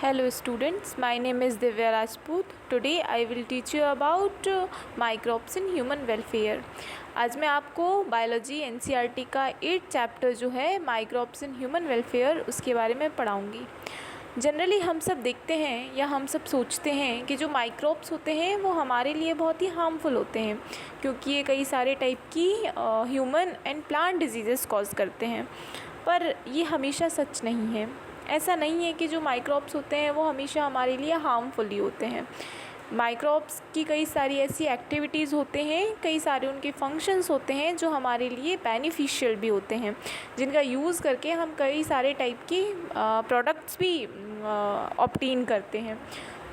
Hello students, my name is Divya Rajput. Today I will teach you about microbes in human welfare. आज मैं आपको biology NCERT का 8th chapter जो है microbes in human welfare उसके बारे में पढ़ाऊँगी। जनरली हम सब देखते हैं या हम सब सोचते हैं कि जो माइक्रोब्स होते हैं वो हमारे लिए बहुत ही हार्मफुल होते हैं क्योंकि ये कई सारे टाइप की human and plant diseases cause करते हैं, पर ये हमेशा सच नहीं है। ऐसा नहीं है कि जो माइक्रोब्स होते हैं वो हमेशा हमारे लिए हार्मफुल ही होते हैं। माइक्रोब्स की कई सारी ऐसी एक्टिविटीज़ होते हैं, कई सारे उनके फंक्शंस होते हैं जो हमारे लिए बेनिफिशियल भी होते हैं, जिनका यूज़ करके हम कई सारे टाइप की प्रोडक्ट्स भी ऑब्टेन करते हैं।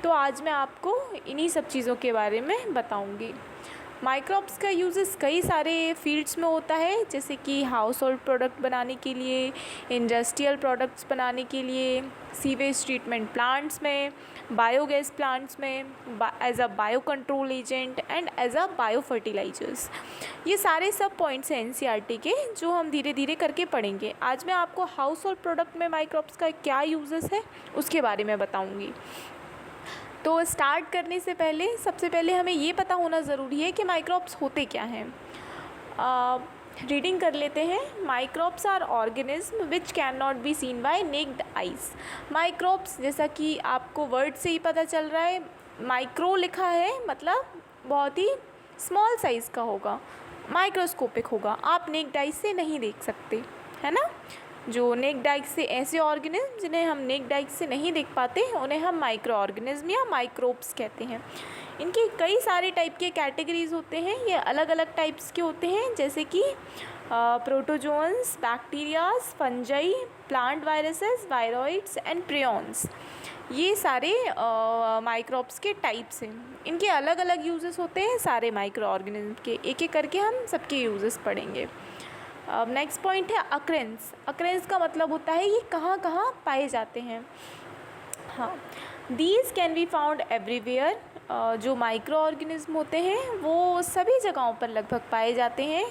तो आज मैं आपको इन्हीं सब चीज़ों के बारे में बताऊंगी। माइक्रोब्स का यूज़ेस कई सारे फील्ड्स में होता है, जैसे कि हाउस होल्ड प्रोडक्ट बनाने के लिए, इंडस्ट्रियल प्रोडक्ट्स बनाने के लिए, सीवेज ट्रीटमेंट प्लांट्स में, बायोगैस प्लांट्स में, as a bio control agent and as a bio fertilizers. ये सारे सब पॉइंट्स हैं एनसीईआरटी के जो हम धीरे धीरे करके पढ़ेंगे। आज मैं आपको हाउस होल्ड प्रोडक्ट में माइक्रोब्स का क्या यूज़ेस है उसके बारे में बताऊँगी। तो स्टार्ट करने से पहले सबसे पहले हमें ये पता होना ज़रूरी है कि माइक्रोब्स होते क्या हैं। रीडिंग कर लेते हैं। Microbes are organism which can not be seen by naked eyes. Microbes, जैसा कि आपको वर्ड से ही पता चल रहा है, माइक्रो लिखा है मतलब बहुत ही स्मॉल साइज़ का होगा, माइक्रोस्कोपिक होगा, आप नेक्ड आइज से नहीं देख सकते, है ना। जो नेक्ड आइज से ऐसे ऑर्गेनिज्म जिन्हें हम नेक्ड आइज से नहीं देख पाते उन्हें हम माइक्रो ऑर्गेनिज्म या माइक्रोब्स कहते हैं। इनके कई सारे टाइप के कैटेगरीज होते हैं, ये अलग अलग टाइप्स के होते हैं, जैसे कि protozoans, bacterias, fungi, plant viruses, viroids and prions. ये सारे माइक्रोब्स के टाइप्स हैं। इनके अलग अलग यूजेस होते हैं सारे माइक्रो ऑर्गेनिज्म के। एक एक करके हम सबके यूजेस पढ़ेंगे। अब नेक्स्ट पॉइंट है अक्रेंस। अक्रेंस का मतलब होता है ये कहाँ कहाँ पाए जाते हैं। हाँ, these can be found everywhere. जो माइक्रो ऑर्गेनिज्म होते हैं वो सभी जगहों पर लगभग पाए जाते हैं।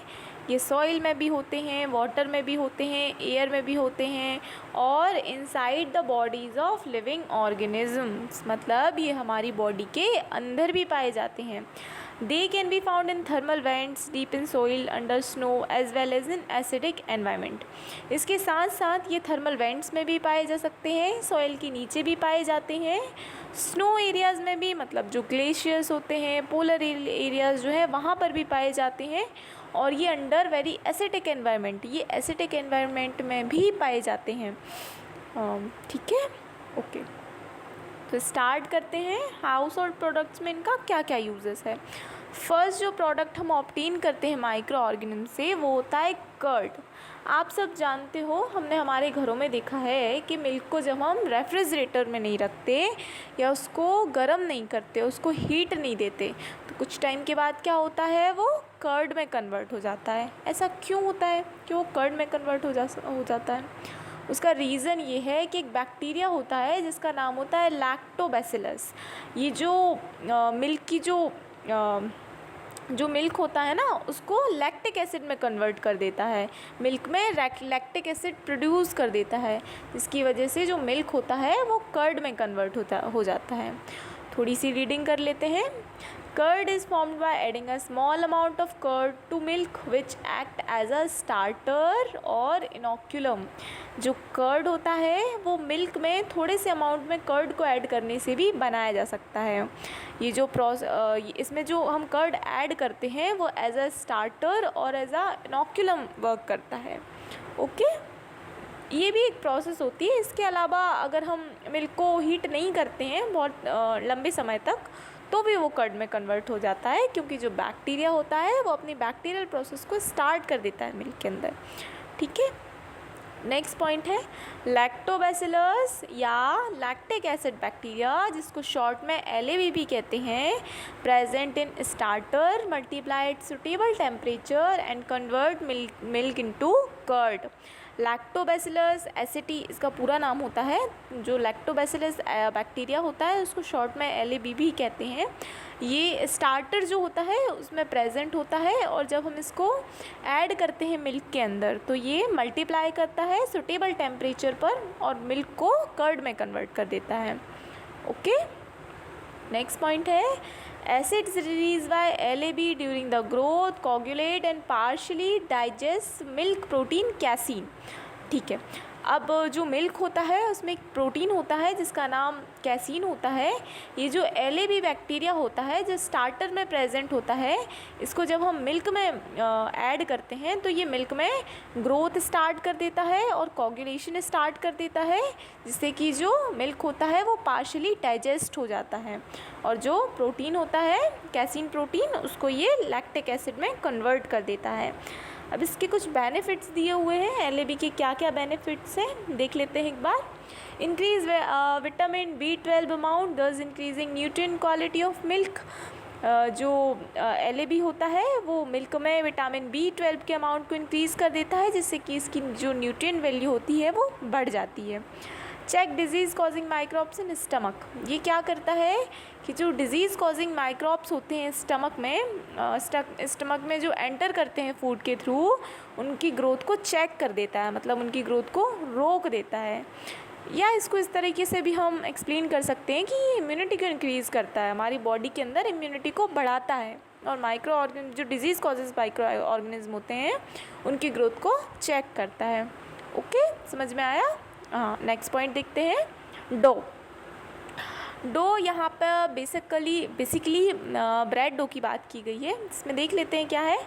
ये सॉइल में भी होते हैं, वाटर में भी होते हैं, एयर में भी होते हैं और inside the bodies of living organisms, मतलब ये हमारी बॉडी के अंदर भी पाए जाते हैं। They can be found in thermal vents, deep in soil, under snow, as well as in acidic environment. इसके साथ साथ ये थर्मल वेंट्स में भी पाए जा सकते हैं, सॉइल के नीचे भी पाए जाते हैं, स्नो एरियाज़ में भी, मतलब जो ग्लेशियर्स होते हैं, पोलर एरियाज़ जो है वहाँ पर भी पाए जाते हैं, और ये अंडर वेरी एसिडिक एनवायरनमेंट, ये एसिडिक एनवायरनमेंट में भी पाए जाते हैं। ठीक है, ओके। तो स्टार्ट करते हैं। हाउस होल्ड प्रोडक्ट्स में इनका क्या क्या यूजेस है। फर्स्ट जो प्रोडक्ट हम ऑब्टेन करते हैं माइक्रो ऑर्गेनिज्म से वो होता है कर्ड। आप सब जानते हो, हमने हमारे घरों में देखा है कि मिल्क को जब हम रेफ्रिजरेटर में नहीं रखते या उसको गर्म नहीं करते, उसको हीट नहीं देते, तो कुछ टाइम के बाद क्या होता है, वो कर्ड में कन्वर्ट हो जाता है। ऐसा क्यों होता है कि वो कर्ड में कन्वर्ट हो जाता है? उसका रीज़न ये है कि एक बैक्टीरिया होता है जिसका नाम होता है लैक्टोबैसिलस। ये जो मिल्क की जो मिल्क होता है ना उसको लैक्टिक एसिड में कन्वर्ट कर देता है, मिल्क में लैक्टिक एसिड प्रोड्यूस कर देता है, जिसकी वजह से जो मिल्क होता है वो कर्ड में कन्वर्ट हो जाता है। थोड़ी सी रीडिंग कर लेते हैं। Curd is formed by adding a small amount of curd to milk which act as a starter और inoculum। जो कर्ड होता है वो मिल्क में थोड़े से अमाउंट में कर्ड को ऐड करने से भी बनाया जा सकता है। ये जो इसमें जो हम कर्ड ऐड करते हैं वो एज अ स्टार्टर और एज अ इनोक्यूलम वर्क करता है। ओके, ये भी एक प्रोसेस होती है। इसके अलावा अगर हम मिल्क को हीट नहीं करते हैं बहुत लंबे समय तक तो भी वो कर्ड में कन्वर्ट हो जाता है, क्योंकि जो बैक्टीरिया होता है वो अपनी बैक्टीरियल प्रोसेस को स्टार्ट कर देता है मिल्क के अंदर। ठीक है, नेक्स्ट पॉइंट है लैक्टोबैसिलस या लैक्टिक एसिड बैक्टीरिया, जिसको शॉर्ट में LABP कहते हैं, present in starter, multiply at suitable temperature and convert milk into curd. Lactobacillus एसिटी इसका पूरा नाम होता है। जो लैक्टोबैसिलस बैक्टीरिया होता है उसको शॉर्ट में LABV कहते हैं। ये स्टार्टर जो होता है उसमें प्रेजेंट होता है और जब हम इसको ऐड करते हैं मिल्क के अंदर तो ये मल्टीप्लाई करता है सुटेबल टेम्परेचर पर और मिल्क को कर्ड में कन्वर्ट कर देता है। ओके, नेक्स्ट पॉइंट है acids release by LAB during the growth coagulate and partially digest milk protein casein. ठीक है, अब जो मिल्क होता है उसमें एक प्रोटीन होता है जिसका नाम कैसीन होता है। ये जो LAB बैक्टीरिया होता है जो स्टार्टर में प्रेजेंट होता है, इसको जब हम मिल्क में ऐड करते हैं तो ये मिल्क में ग्रोथ स्टार्ट कर देता है और कोगुलेशन स्टार्ट कर देता है, जिससे कि जो मिल्क होता है वो पार्शली डाइजेस्ट हो जाता है और जो प्रोटीन होता है कैसीन प्रोटीन उसको ये लैक्टिक एसिड में कन्वर्ट कर देता है। अब इसके कुछ बेनिफिट्स दिए हुए हैं, LAB के क्या क्या बेनिफिट्स हैं देख लेते हैं एक बार। इंक्रीज विटामिन B12 अमाउंट दस increasing nutrient quality of milk. जो LAB होता है वो मिल्क में विटामिन B12 के अमाउंट को इंक्रीज़ कर देता है, जिससे कि इसकी जो न्यूट्रिएंट वैल्यू होती है वो बढ़ जाती है। Check disease causing microbes in stomach. ये क्या करता है कि जो डिजीज़ कॉजिंग माइक्रोब्स होते हैं स्टमक में जो एंटर करते हैं फूड के थ्रू, उनकी ग्रोथ को चेक कर देता है, मतलब उनकी ग्रोथ को रोक देता है। या इसको इस तरीके से भी हम एक्सप्लेन कर सकते हैं कि ये इम्यूनिटी को इंक्रीज़ करता है, हमारी बॉडी के अंदर इम्यूनिटी को बढ़ाता है और माइक्रो ऑर्गेनिज्म जो डिजीज़ कॉजेज माइक्रो ऑर्गेनिज्म होते हैं उनकी ग्रोथ को चेक करता है। ओके, समझ में आया? हाँ, नेक्स्ट पॉइंट देखते हैं डो यहाँ पर बेसिकली ब्रेड डो की बात की गई है। इसमें देख लेते हैं क्या है।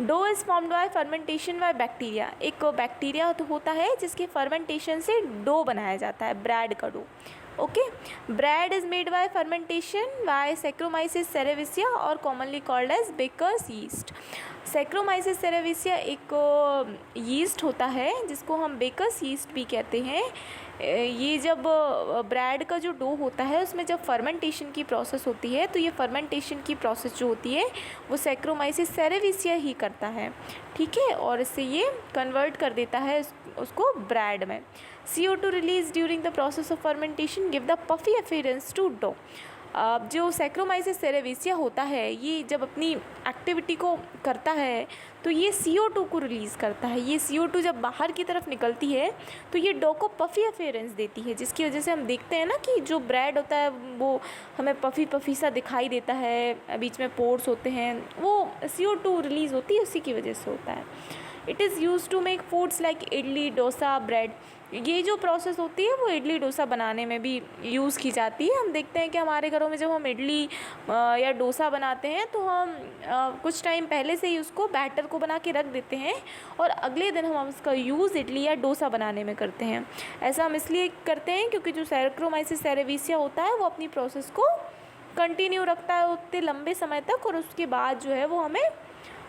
Dough is formed by fermentation by bacteria. एक बैक्टीरिया तो होता है जिसके फर्मेंटेशन से डो बनाया जाता है, ब्रेड का dough. Okay, bread is made by fermentation by Saccharomyces cerevisiae और commonly called as baker's yeast. Saccharomyces cerevisiae एक यीस्ट होता है जिसको हम बेकर्स यीस्ट भी कहते हैं। ये जब ब्रेड का जो डो होता है उसमें जब फर्मेंटेशन की प्रोसेस होती है तो ये फर्मेंटेशन की प्रोसेस जो होती है वो सैक्रोमाइसिस सेरेविसिया ही करता है। ठीक है, और इससे ये कन्वर्ट कर देता है उसको ब्रेड में। CO2 release during the process of fermentation give the puffy appearance to dough. जो सैक्रोमाइसिस सेरेविसिया होता है ये जब अपनी एक्टिविटी को करता है तो ये CO2 को रिलीज़ करता है। ये CO2 जब बाहर की तरफ निकलती है तो ये डो को पफ़ी अपीयरेंस देती है, जिसकी वजह से हम देखते हैं ना कि जो ब्रेड होता है वो हमें पफ़ी सा दिखाई देता है, बीच में पोर्स होते हैं, वो CO2 रिलीज़ होती है, उसी की वजह से होता है। It is use to make foods like idli dosa bread. ये जो प्रोसेस होती है वो इडली डोसा बनाने में भी यूज़ की जाती है। हम देखते हैं कि हमारे घरों में जब हम इडली या डोसा बनाते हैं तो हम कुछ टाइम पहले से ही उसको बैटर को बना के रख देते हैं और अगले दिन हम उसका यूज़ इडली या डोसा बनाने में करते हैं। ऐसा हम इसलिए करते हैं क्योंकि जो सैक्रोमाइसिस सेरेविसिया होता है वो अपनी प्रोसेस को कंटिन्यू रखता है उतने लंबे समय तक और उसके बाद जो है वो हमें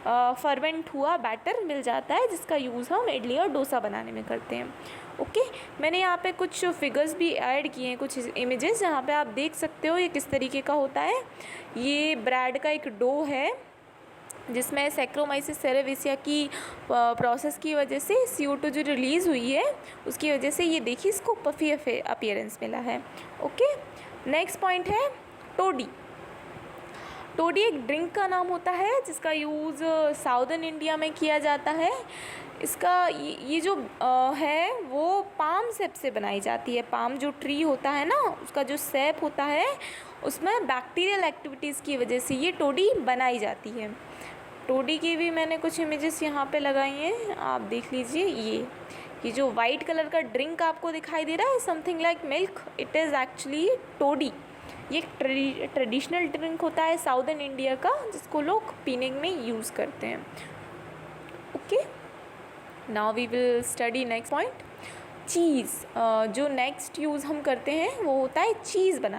फर्मेंट हुआ बैटर मिल जाता है जिसका यूज़ हम इडली और डोसा बनाने में करते हैं। ओके, मैंने यहाँ पे कुछ फिगर्स भी ऐड किए हैं, कुछ इमेजेस जहाँ पे आप देख सकते हो ये किस तरीके का होता है। ये ब्रेड का एक डो है जिसमें सैक्रोमाइसिस सेरेविसिया की प्रोसेस की वजह से CO2 जो रिलीज़ हुई है उसकी वजह से ये देखिए इसको पफी अपीयरेंस मिला है। ओके, नेक्स्ट पॉइंट है टोडी। टोडी एक ड्रिंक का नाम होता है जिसका यूज़ साउदर्न इंडिया में किया जाता है। इसका ये जो है वो पाम सेप से बनाई जाती है। पाम जो ट्री होता है ना उसका जो सेप होता है उसमें बैक्टीरियल एक्टिविटीज़ की वजह से ये टोडी बनाई जाती है। टोडी की भी मैंने कुछ इमेजेस यहाँ पे लगाई हैं, आप देख लीजिए। ये जो वाइट कलर का ड्रिंक आपको दिखाई दे रहा है something like milk, it is actually toddy. ये एक ट्रेडिशनल ड्रिंक होता है साउदर्न इंडिया का जिसको लोग पीने में यूज़ करते हैं। Okay, now we will study next point cheese. जो नेक्स्ट यूज़ हम करते हैं वो होता है चीज़ बनाना।